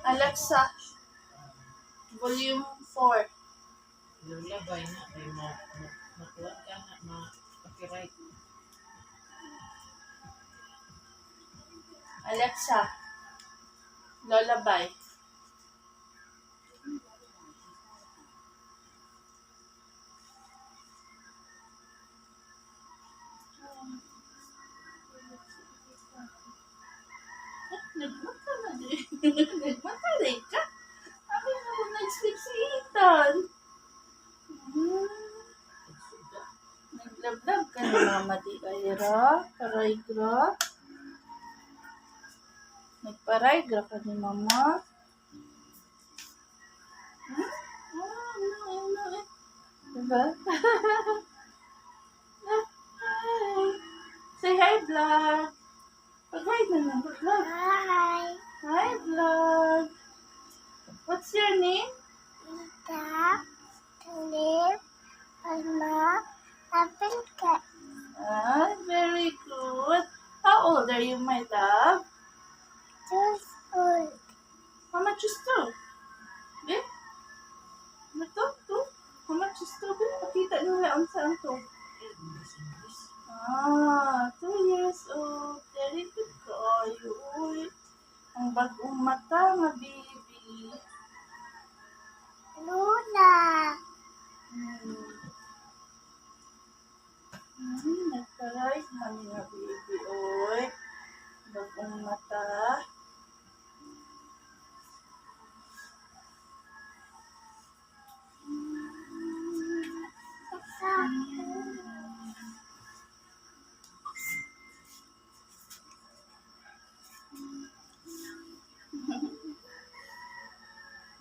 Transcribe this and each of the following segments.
Alexa, volume 4. Lullabay na ay makuha ka na ma-copyright. Alexa, lullaby. Nagmata na din. Nagmata rin ka. Sabi na kung nag-sleep si Ethan. Naglablab ka na mama di Ira. Paraygra. Nagparaygra ka ni mama. Diba? Say hi, vlog. Pag-hi na lang, vlog. Hi. Hi, vlog. What's your name? Ita, Tulip, Alma, Apple Cat. Very good. How old are you, my love? 2 old. How much is 2? Babe? Ano to? 2? How much is 2, babe? Pakita nila ang saan to. 2 years old. Very good kayo. Uy. Ang bagong mata, nga baby. Lula. Nagtaray man nga baby. Uy. Bagong mata.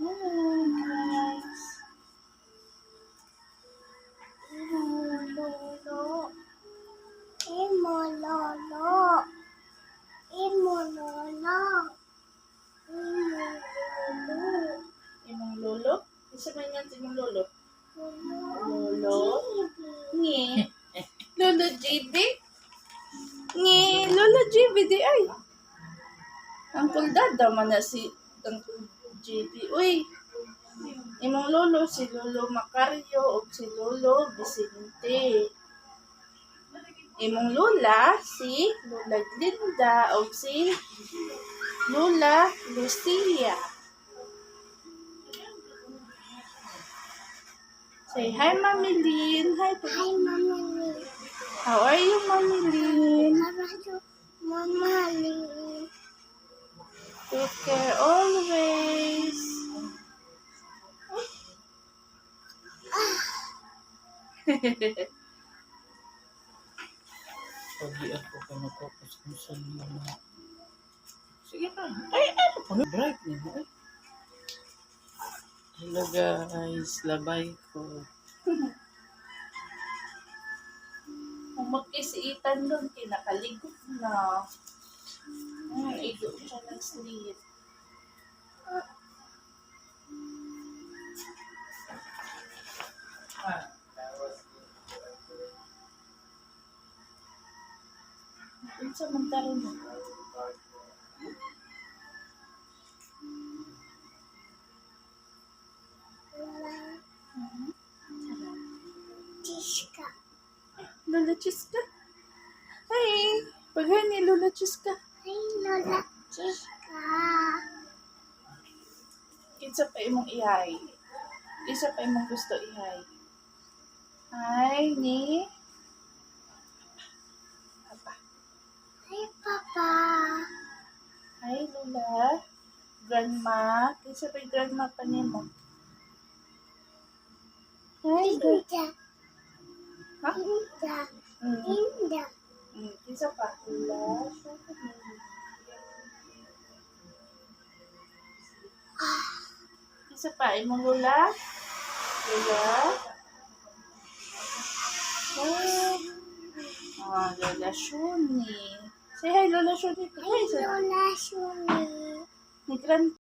Nice. Lolo. Imo lolo. Imo lolo. Imo lolo. Imong lolo? Isa man yan si imong lolo? Lolo. Lolo? Nge. Lolo JB? Nge. Lolo JB di ay. Uncle Dada man na si Uncle JB. Uy. Imong lolo si Lolo Macario o si Lolo Vicente. Imong lola si Lola Glinda o si Lola Lucia. Say hi, Mami Lynn. Hi, Hi, Mama. how are you, Mami Lynn? Mama Lee. Take care always. Pagi ako ka mag-focus kung saan mga... Sige na. Ay, ano pa? Bright niya. Ay. Hello guys, labay ko. Umaki si Ethan doon, kinakaligod na. Igo siya ng sleep. Sa mantaro mo. Tishka. Lola Chiska. Hi! Paghay ni Lola Chiska. Hi, Lola. Tishka. Isa pa imong ihay. Isa pa imong gusto ihay. Hi, ni. Papa. Hi, Papa. Hi, Lola. Grandma. Isa pa yung grandma pa niya mo. Hi, Inda. Ha? Inda. Mm. Inda. Isa pa. Lola. Isa pa. Imong Lola. Lola. Lola Shuni. Say hi, Lola Shuni. Hi, Lola Shuni. Ni Grand